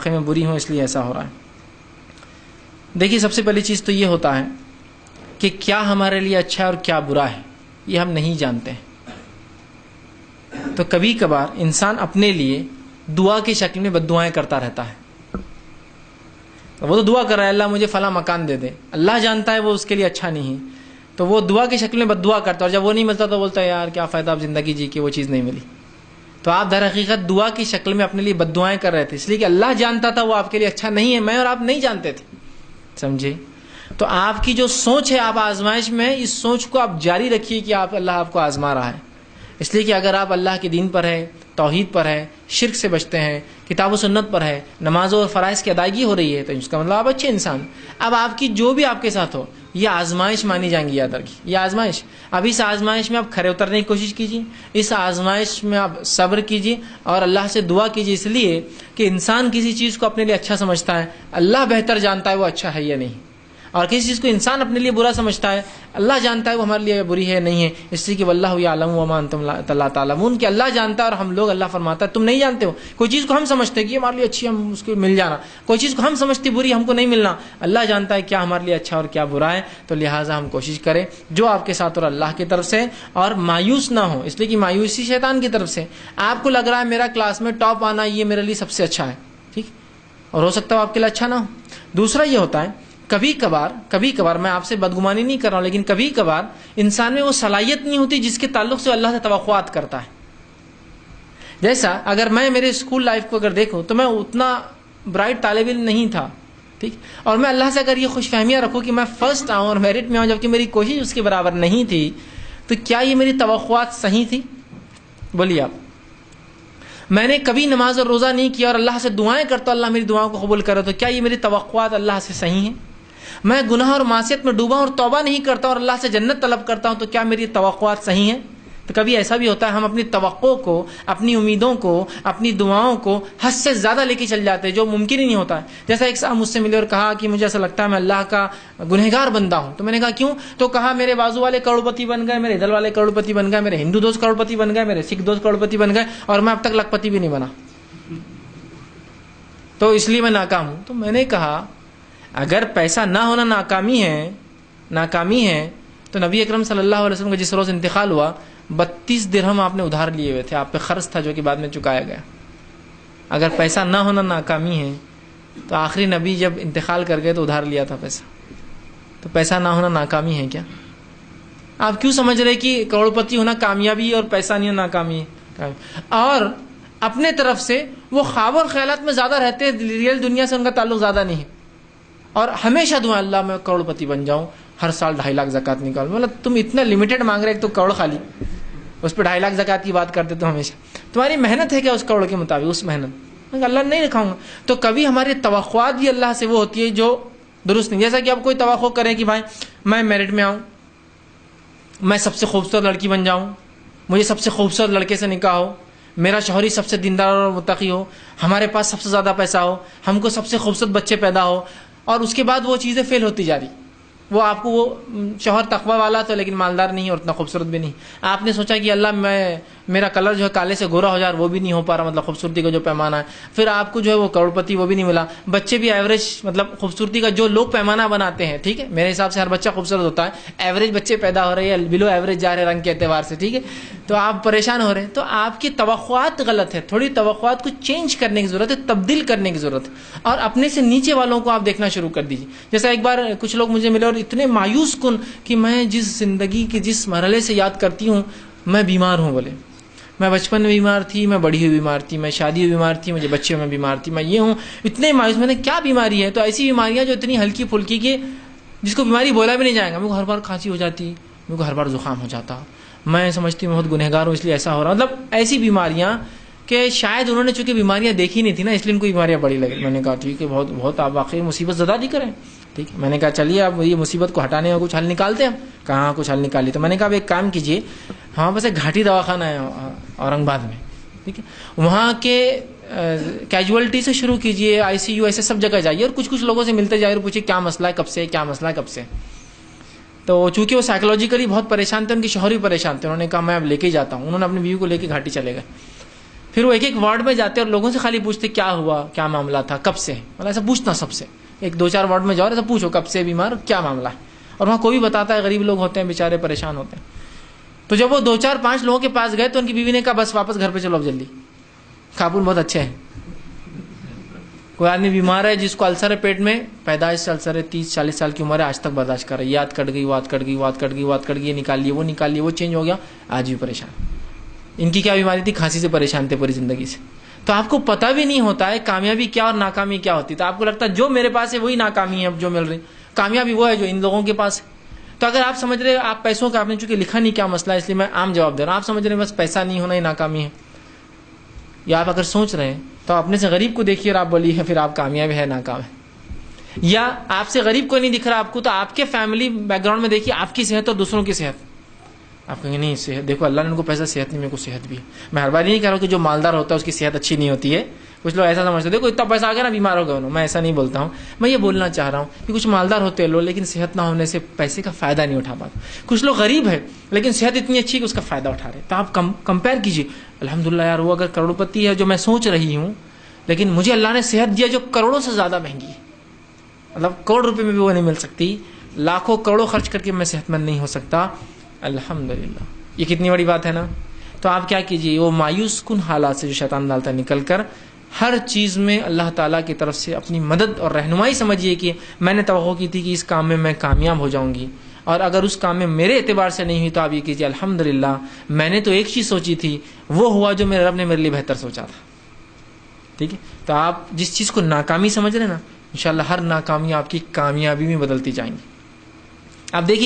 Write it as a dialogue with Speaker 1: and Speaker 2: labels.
Speaker 1: علاقے میں بری ہوں اس لیے ایسا ہو رہا ہے. دیکھیے سب سے پہلی چیز تو یہ ہوتا ہے کہ کیا ہمارے لیے اچھا ہے اور کیا برا ہے یہ ہم نہیں جانتے ہیں. تو کبھی کبھار انسان اپنے لیے دعا کی شکل میں بد دعائیں کرتا رہتا ہے. وہ تو دعا کر رہا ہے اللہ مجھے فلاں مکان دے دے, اللہ جانتا ہے وہ اس کے لیے اچھا نہیں ہے, تو وہ دعا کی شکل میں بد دعا کرتا ہے, اور جب وہ نہیں ملتا تو بولتا ہے یار کیا فائدہ اب زندگی جی کے وہ چیز نہیں ملی. تو آپ در حقیقت دعا کی شکل میں اپنے لیے بد دعائیں کر رہے تھے, اس لیے کہ اللہ جانتا تھا وہ آپ کے لیے اچھا نہیں ہے, میں اور آپ نہیں جانتے تھے. سمجھے؟ تو آپ کی جو سوچ ہے آپ آزمائش میں, اس سوچ کو آپ جاری رکھیے کہ اللہ آپ کو آزما رہا ہے. اس لیے کہ اگر آپ اللہ کے دین پر ہے, توحید پر ہے, شرک سے بچتے ہیں, کتاب و سنت پر ہے, نمازوں اور فرائض کی ادائیگی ہو رہی ہے, تو اس کا مطلب آپ اچھے انسان. اب آپ کی جو بھی آپ کے ساتھ ہو یہ آزمائش مانی جائیں گی, یاد رکھیے یہ آزمائش. اب اس آزمائش میں آپ کھڑے اترنے کی کوشش کیجیے, اس آزمائش میں آپ صبر کیجیے اور اللہ سے دعا کیجیے, اس لیے کہ انسان کسی چیز کو اپنے لیے اچھا سمجھتا ہے, اللہ بہتر جانتا ہے وہ اچھا ہے یا نہیں. اور کسی چیز کو انسان اپنے لیے برا سمجھتا ہے, اللہ جانتا ہے وہ ہمارے لیے بری ہے نہیں ہے, اس لیے کہ واللہ یعلم وما انتم لا تعلمون, کہ اللہ جانتا ہے اور ہم لوگ, اللہ فرماتا ہے تم نہیں جانتے ہو. کوئی چیز کو ہم سمجھتے ہیں کہ ہمارے لیے اچھی ہم اس کو مل جانا, کوئی چیز کو ہم سمجھتے بری ہم کو نہیں ملنا. اللہ جانتا ہے کیا ہمارے لیے اچھا اور کیا برا ہے, تو لہٰذا ہم کوشش کریں جو آپ کے ساتھ اور اللہ کی طرف سے, اور مایوس نہ ہو, اس لیے کہ مایوسی شیطان کی طرف سے. آپ کو لگ رہا ہے میرا کلاس میں ٹاپ آنا یہ میرے لیے سب سے اچھا ہے, ٹھیک, اور ہو سکتا ہے آپ کے لیے اچھا نہ ہو. دوسرا یہ ہوتا ہے کبھی کبھار میں آپ سے بدگمانی نہیں کر رہا ہوں, لیکن کبھی کبھار انسان میں وہ صلاحیت نہیں ہوتی جس کے تعلق سے اللہ سے توقعات کرتا ہے. جیسا اگر میں میرے اسکول لائف کو اگر دیکھوں تو میں اتنا برائٹ طالب علم نہیں تھا, ٹھیک, اور میں اللہ سے اگر یہ خوش فہمیاں رکھوں کہ میں فرسٹ آؤں اور میرٹ میں آؤں جبکہ میری کوشش اس کے برابر نہیں تھی, تو کیا یہ میری توقعات صحیح تھی؟ بولیے آپ. میں نے کبھی نماز اور روزہ نہیں کیا اور اللہ سے دعائیں کرتا اللہ میری دعاؤں کو قبول کرے, تو کیا یہ میری توقعات اللہ سے صحیح ہیں؟ میں گناہ اور معصیت میں ڈوبا اور توبہ نہیں کرتا اور اللہ سے جنت طلب کرتا ہوں, تو کیا میری توقعات صحیح ہیں؟ تو کبھی ایسا بھی ہوتا ہے ہم اپنی توقع کو, اپنی امیدوں کو, اپنی دعاؤں کو حد سے زیادہ لے کے چل جاتے ہیں, جو ممکن ہی نہیں ہوتا ہے. جیسا ایک صاحب مجھ سے ملے اور کہا کہ مجھے ایسا لگتا ہے میں اللہ کا گنہگار بندہ ہوں. تو میں نے کہا کیوں؟ تو کہا میرے بازو والے کروڑپتی بن گئے, میرے ادھر والے کروڑپتی بن گئے, میرے ہندو دوست کروڑپتی بن گئے, میرے سکھ دوست کروڑپتی بن گئے, اور میں اب تک لکھپتی بھی نہیں بنا, تو اس لیے میں ناکام ہوں. تو میں نے کہا اگر پیسہ نہ ہونا ناکامی ہے تو نبی اکرم صلی اللہ علیہ وسلم کا جس روز انتقال ہوا 32 درہم آپ نے ادھار لیے ہوئے تھے, آپ پہ خرچ تھا جو کہ بعد میں چکایا گیا. اگر پیسہ نہ ہونا ناکامی ہے تو آخری نبی جب انتقال کر گئے تو ادھار لیا تھا پیسہ, تو پیسہ نہ ہونا ناکامی ہے کیا؟ آپ کیوں سمجھ رہے کہ کروڑپتی ہونا کامیابی اور پیسہ نہیں ہونا ناکامی ہے؟ اور اپنے طرف سے وہ خواب اور خیالات میں زیادہ رہتے ہیں, ریئل دنیا سے ان کا تعلق زیادہ نہیں ہے, اور ہمیشہ دعا اللہ میں کروڑپتی بن جاؤں, ہر سال 2.5 لاکھ زکوٰۃ نکالوں. مطلب تم اتنا لمیٹڈ مانگ رہے, ایک تو کروڑ خالی, اس پہ 2.5 لاکھ زکوٰۃ کی بات کرتے تو ہمیشہ تمہاری محنت ہے کیا اس کروڑ کے مطابق؟ اس محنت اللہ نہیں دکھاؤں گا. تو کبھی ہماری توقعات بھی اللہ سے وہ ہوتی ہے جو درست نہیں. جیسا کہ آپ کوئی توقع کریں کہ بھائی میں میرٹ میں آؤں, میں سب سے خوبصورت لڑکی بن جاؤں, مجھے سب سے خوبصورت لڑکے سے نکاح ہو, میرا شوہری سب سے دیندار اور متقی ہو, ہمارے پاس سب سے زیادہ پیسہ ہو, ہم کو سب سے خوبصورت بچے پیدا ہو, اور اس کے بعد وہ چیزیں فیل ہوتی جا رہی. وہ آپ کو وہ شوہر تقوی والا تو لیکن مالدار نہیں اور اتنا خوبصورت بھی نہیں. آپ نے سوچا کہ اللہ میرا کلر جو ہے کالے سے گورا ہو جائے, وہ بھی نہیں ہو پا رہا, مطلب خوبصورتی کا جو پیمانہ ہے. پھر آپ کو جو ہے وہ کروڑپتی وہ بھی نہیں ملا, بچے بھی ایوریج, مطلب خوبصورتی کا جو لوگ پیمانہ بناتے ہیں, ٹھیک ہے, میرے حساب سے ہر بچہ خوبصورت ہوتا ہے, ایوریج بچے پیدا ہو رہے ہیں, بلو ایوریج جا رہے رنگ کے اعتبار سے, ٹھیک ہے, تو آپ پریشان ہو رہے ہیں. تو آپ کی توقعات غلط ہے, تھوڑی توقعات کو چینج کرنے کی ضرورت ہے, تبدیل کرنے کی ضرورت ہے, اور اپنے سے نیچے والوں کو آپ دیکھنا شروع کر دیجیے. جیسا ایک بار کچھ لوگ مجھے ملے اور اتنے مایوس کن کہ میں جس زندگی کے جس مرحلے سے یاد کرتی ہوں میں بیمار ہوں. بولے میں بچپن میں بیمار تھی, میں بڑی ہوئی بیمار تھی, میں شادی ہوئی بیمار تھی, مجھے بچے میں بیمار تھی, میں یہ ہوں. اتنے مایوس. میں نے کیا بیماری ہے؟ تو ایسی بیماریاں جو اتنی ہلکی پھلکی کہ جس کو بیماری بولا بھی نہیں جائے گا. میرے کو ہر بار کھانسی ہو جاتی, میرے کو ہر بار زکام ہو جاتا, میں سمجھتی ہوں بہت گنہگار ہوں اس لیے ایسا ہو رہا. مطلب ایسی بیماریاں کہ شاید انہوں نے چونکہ بیماریاں دیکھی نہیں تھی نا, اس لیے ان کو بیماریاں بڑی لگی. میں نے کہا ٹھیک ہے, بہت بہت آپ واقعی مصیبت زدہ نہیں کریں, ٹھیک ہے. میں نے کہا چلیے اب یہ مصیبت کو ہٹانے کا کچھ حل نکالتے ہیں. کہاں کچھ حل نکالی. تو میں نے کہا اب ایک کام کیجیے, ہمارے پاس ایک گھاٹی دواخانہ ہے اورنگ آباد میں, ٹھیک ہے, وہاں کے کیجولیٹی سے شروع کیجیے, ICU ایسے سب جگہ جائیے اور کچھ لوگوں سے ملتے جائیے اور پوچھیے کیا مسئلہ ہے, کب سے, کیا مسئلہ ہے, کب سے. تو چونکہ وہ سائیکولوجیکلی بہت پریشان تھے, ان کے شوہر بھی پریشان تھے, انہوں نے کہا میں اب لے کے ہی جاتا ہوں. انہوں نے اپنی بیوی کو لے کے گھاٹی چلے گئے. پھر وہ ایک ایک وارڈ میں جاتے اور لوگوں سے خالی پوچھتے کیا ہوا, کیا معاملہ تھا, کب سے, مطلب ایسا پوچھنا سب سے, ایک 2-4 وارڈ میں جاؤ ایسا پوچھو کب سے بیمار, کیا معاملہ ہے. اور وہاں کوئی بھی بتاتا ہے, غریب لوگ ہوتے ہیں بیچارے پریشان ہوتے ہیں. تو جب وہ 2-4-5 لوگوں کے پاس گئے تو ان کی بیوی نے کہا بس واپس گھر پہ چلو اب جلدی, قابل بہت اچھے ہیں. کوئی آدمی بیمار ہے جس کو السر ہے پیٹ میں, پیدائش سے السر ہے, 30-40 سال کی عمر ہے, آج تک برداشت کر رہا ہے, یاد کٹ گئی, وات کٹ گئی, وات کٹ گئی, وات کٹ گئی, یہ نکال لیے, وہ نکال لیے, وہ چینج ہو گیا, آج بھی پریشان. ان کی کیا بیماری تھی, کھانسی سے پریشان تھے پوری زندگی سے. تو آپ کو پتہ بھی نہیں ہوتا ہے کامیابی کیا اور ناکامی کیا ہوتی. تو آپ کو لگتا ہے جو میرے پاس ہے وہی ناکامی ہے اب جو مل رہی, کامیابی وہ ہے جو ان لوگوں کے پاس ہے. تو اگر آپ سمجھ رہے آپ پیسوں کا, آپ نے چونکہ لکھا نہیں کیا مسئلہ ہے اس لیے میں عام جواب دے رہا ہوں, آپ سمجھ رہے ہیں بس پیسہ نہیں ہونا ہی ناکامی ہے, یا آپ اگر سوچ رہے ہیں تو اپنے سے غریب کو دیکھیے اور آپ بولیے پھر آپ کامیاب ہے ناکام ہے. یا آپ سے غریب کوئی نہیں دکھ رہا آپ کو, تو آپ کے فیملی بیک گراؤنڈ میں دیکھیے آپ کی صحت اور دوسروں کی صحت. آپ کہیں گے نہیں صحت دیکھو اللہ نے ان کو پیسہ صحت نہیں, میرے کو صحت بھی ہے. میں ہر بار نہیں کہہ رہا ہوں کہ جو مالدار ہوتا ہے اس کی صحت اچھی نہیں ہوتی ہے. کچھ لوگ ایسا سمجھتے ہیں دیکھو اتنا پیسہ آ گیا نا بیمار ہو گئے انہوں, میں ایسا نہیں بولتا ہوں. میں یہ بولنا چاہ رہا ہوں کہ کچھ مالدار ہوتے ہیں لوگ لیکن صحت نہ ہونے سے پیسے کا فائدہ نہیں اٹھا پاتے. کچھ لوگ غریب ہیں لیکن صحت اتنی اچھی کہ اس کا فائدہ اٹھا رہے. تو آپ کمپیئر کیجیے, الحمدللہ یار وہ اگر کروڑپتی ہے جو میں سوچ رہی ہوں, لیکن مجھے اللہ نے صحت دیا جو کروڑوں سے زیادہ مہنگی ہے, مطلب کروڑ روپے میں بھی وہ نہیں مل سکتی, لاکھوں کروڑوں خرچ کر کے میں صحت مند نہیں ہو سکتا. الحمدللہ, یہ کتنی بڑی بات ہے نا. تو آپ کیا کیجیے, وہ مایوس کن حالات سے جو شیطان ڈالتا ہے نکل کر ہر چیز میں اللہ تعالیٰ کی طرف سے اپنی مدد اور رہنمائی سمجھیے کہ میں نے توقع کی تھی کہ اس کام میں کامیاب ہو جاؤں گی, اور اگر اس کام میں میرے اعتبار سے نہیں ہوئی تو آپ یہ کیجیے الحمدللہ میں نے تو ایک چیز سوچی تھی وہ ہوا جو میرے رب نے میرے لیے بہتر سوچا تھا. ٹھیک ہے, تو آپ جس چیز کو ناکامی سمجھ رہے ہیں نا, انشاءاللہ ہر ناکامی آپ کی کامیابی میں بدلتی جائیں گی. آپ دیکھیے